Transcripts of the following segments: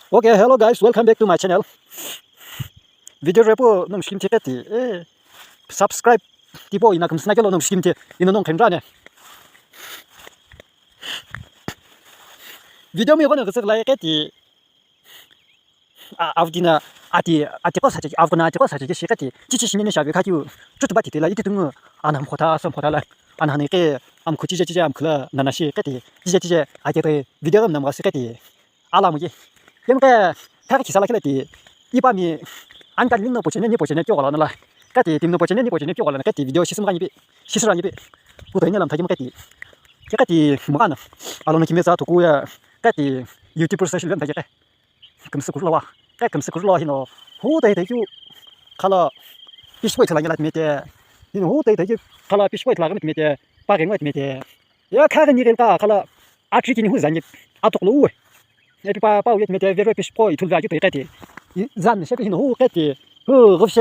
Okay, hello guys, welcome back to my channel. Video repo nung skim tiketi. Subscribe tipo ina kum snagelo nung skim te ina nung kemra ne. Video mi gona gusuk like ti. Avdina ati ko saje avgona ati ko saje shikati. Chichi shimine shabe khatiu. Tutbati te la iti tung anam khota sam khota la. Anhane ke am khuchi je am khla nanashi kati. Je ate video nam wasikati. Ala muji. Yemke 타기 살라kelati 이밤이 안간 링노 보체네 껴 올라나라 까티 팀노 보체네 껴 올라나 까티 비디오 시스템간이 시스라니 고도냐 남 타기 까티 까티 뭐가나 알로나 김에서 도구야 까티 유튜브 사실 된 타기 금스 구르와 금스 구르와 히노 호데 되기 칼라 비스포이 틀라냐 라미테 히노 호데 되기 칼라 비스포이 틀라가 미테 빠겐 미테 야 카가 니겐다 칼라 아치기니 후자니 아톡로 et puis pas ouet mettre vers puis pro il tout va du pété zan c'est une ho pété refche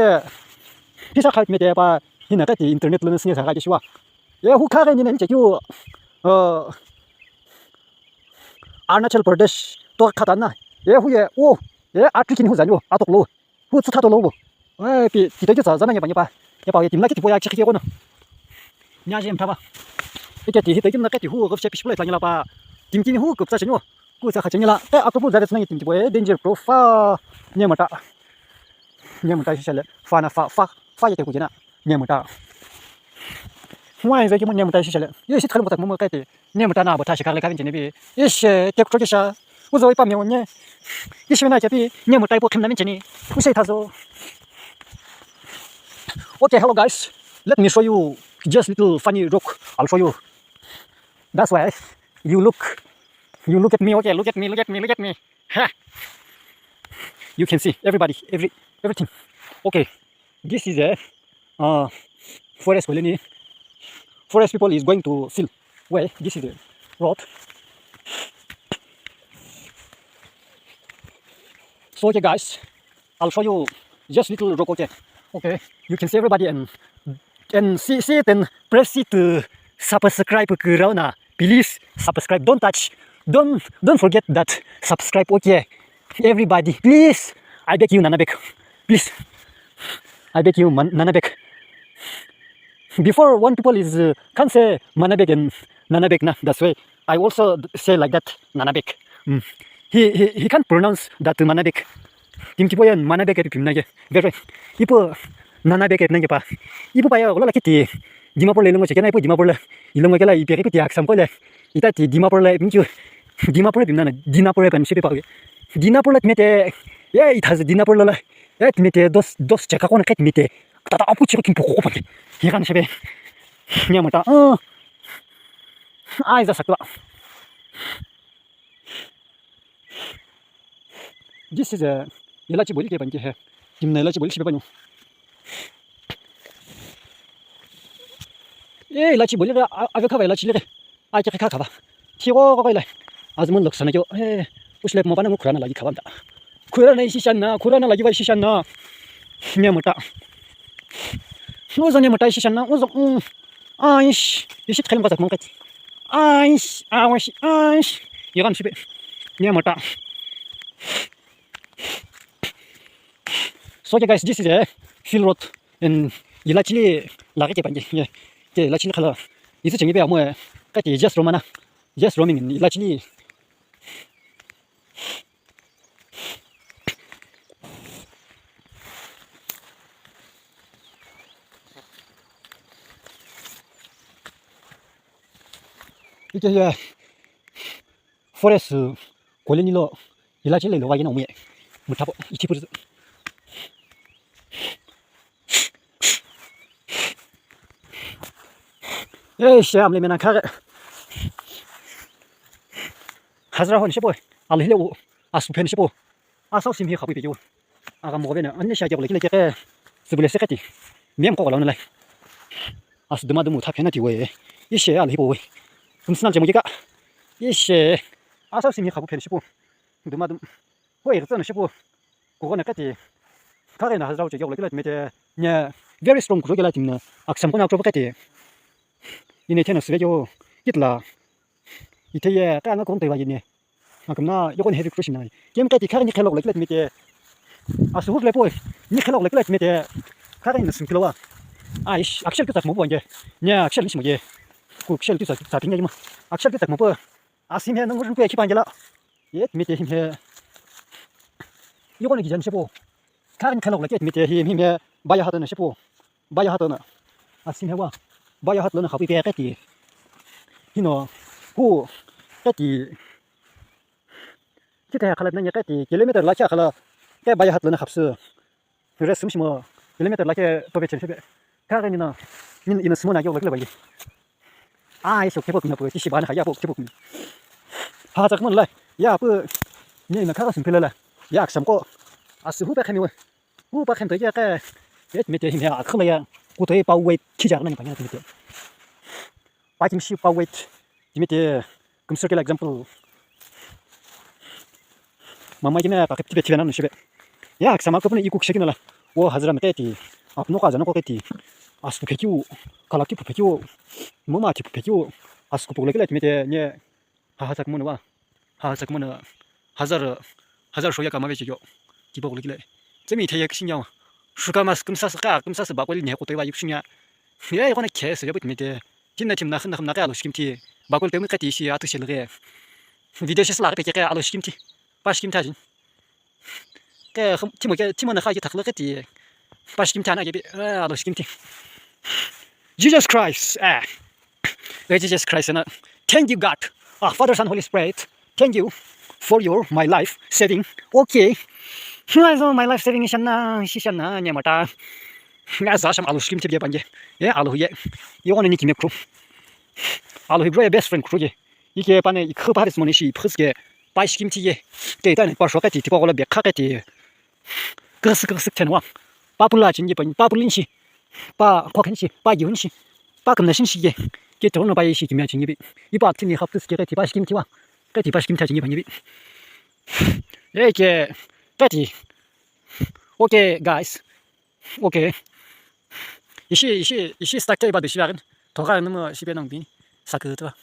puis ça mettre pas une pété internet le ne ça ga choix et ho kare ni ne ju Arunachal Pradesh to khatana e hu ye o e atrikin hu zanyo atoklo hu tsu tado lo e pi ti de za zana ye ba ye timla ki ti boya chi ki gono nya jem ta ba e ke ti hi de na ka ti hu refche puis pro la ni la ba tim ki hu kup sa chenyo ku sa khachengila te akopu zare snang tim boy danger proof fa nyamata shele fa na fa yete ku jena nyamata wai zai ki nyamata shele ye shi thal botak mo ka te nyamata na bota shi kar le ka jene bi ye she te ku sha u zo pa me wonye ye shi na ja bi nyamata bo kham na min jeni ku sai ta zo. Okay, hello guys, let me show you just little funny joke. I'll show you. That's why you look at me, okay, look at me. Ha. You can see everybody, everything. Okay, this is a forest colony. Forest people is going to fill. Where this is the road. So okay guys, I'll show you just little rock. Okay, you can see everybody and see it and press it to subscribe corona. Please subscribe, don't touch. Don't forget that subscribe, okay, everybody, please. I beg you, Nanabek, please. I beg you, Nanabek. Before one people is can't say Manabek and Nanabek na. That's why I also say like that, Nanabek. He can't pronounce that Manabek. Tim kipo yan Manabek et pimnage. Very. Ipo Nanabek et nage pa. Ipo pa ya ola kiti. Dimapur le longo chekena ipo Dimapur le. Ilongo kela iperi piti aksam ko le. Itati Dimapur le pinchu. Dimapur bimna Dinapur ban shipe pa. Dinapur le mete. Yeah, it has Dinapur le. Yeah, mete dos cheka ko na ket mete. Tata apu chiko kim poko pa. Hikan shipe. Nyamata. Ai za sakwa. This is a ilachi boli ke banki hai. Dimna ilachi boli shipe banyo. Eh, ilachi boli ga ave kha ilachi le. Ai ke kha ba. Thigo ko lai. आजमन लक्षण जो उसले मबाना खुराना लागि खाबाम दा खुराना इसिसानना खुराना लागि बाय सिसानना नेमटा ओजने मटा इसिसानना ओज आइश इसित खालम बाजाक मंकाति आइश यगान सिबे नेमटा. So okay guys, this is a field road in Ilachili lagi ke panji ke Ilachili khala isu chengi be amo ka ti just roaming in Ilachili. 이제 forest 골린일로 일라질레로 가기는 오미에 못하고 이치부르 에이씨 암레면은 가게 하즈라혼 15 알힐레고 아스펜 15 아사우심히 가고 비죠 아가 뭐베네 언니 샤게고 레기레게 스블레세카티 멤고 올라오는 라이 아스드마드 무타 페나티 왜 이씨 알히보 왜 금스난 제목이가 이씨 아사우심히 가고 펜 15 드마드 왜 이렇잖아 15 그거는 까티 가게나 하즈라고 제게 올라길래 메데 냐 very strong 그러게라 팀나 악삼고나 그러게티 이네 테너 스베죠 kitla iteya kana kon te wajine 막나 요건 헤비 크루시나 게임까지 카르니 켈록 렉렛 미테 아스후 레포 니 켈록 렉렛 미테 카르니 스킬로와 아이씨 악셀 그딱 뭐 본게 냐 악셀 니 뭐게 그 악셀 뒤서 자 빙냐 뭐 악셀 그딱 뭐 아심해 는 거는 꽤 기반jel라 예 미테 힘해 요거는 기전 셰보 카르니 켈록 렉렛 미테 힘해 바야 하더나 셰보 바야 하더나 아심해와 바야 하더나 하비 베게티 히노 고 게티ที่แท้ขนาดนั้นก็ตีกิโลเมตรละแค่ขนาดแค่ใบหัดเลยนะครับซื้อเรสมิชมัวกิโลเมตรละแค่ตัวเวชใช่ไหมถ้ากันนี่นะนี่สมุนายกเลยก็เลยไปสุขที่พวกนี้เปิดที่สิบานขายยาพวกที่พวกนี้หาจากมันเลยยาเพื่อนี่นะข้าก็สิงเพลเลยยากสมก็ซื้อหูไปแค่นี้เว้ยหูไปแค่ตัวแค่ไม่เจอหิมะขึ้นเลยกูตัวเป่าเวทขี้จากนั่นไปเนี่ยไม่เจอไปจิ้มชิวเป่าเวทไม่เจอกึมสเกล example mamma gina pa kepti betina no shibe ya aksama kopne ikuk shekina la wo hazra meteti apno ka jana ko keti asku pekiu kalaki pekiu mama ti pekiu asku pogle mete ne ha sak monwa ha sak mona hazar shoya ka mabeji yo ti pogle zemi te yak 신경 슈가 마스 금사스 막걸리 내 고토가 육신이야 예 이거는 개스 여부 mete 팀나 나가 알로 시김티 막걸 때문에 같이 시 아트실레 비데시스 라게 개개 알로 시김티 바시김타진 그 팀원의 하기 다 그렇겠지 바시김타 하나 개비 알로 시김티 Jesus Christ Jesus Christ thank you God Father Son Holy Spirit thank you for your my life saving okay 그래서 my life saving 시셨나 냐마다 가서 좀 알로 시김티 비에 반게 예 알로 예 이거는 니키메 크루 알로 히브리의 best friend 크루게 이게 반에 이 커바리스 모니시 퍼스게 바시김티에 게다는 바쇼까지 디바고라 메카까지 그스 텐와 바불라진 이번 바불린시 바 코켄시 바 윤시 바 금나신시게 게 돈을 바이시 김야 진입이 이바 팀이 합스게 디바시김티와 그 디바시김타 진입 반입이 이게 까지 오케이 guys 오케이 이시 스타트 이바드 시작은 더가 너무 시베낭비 사크드와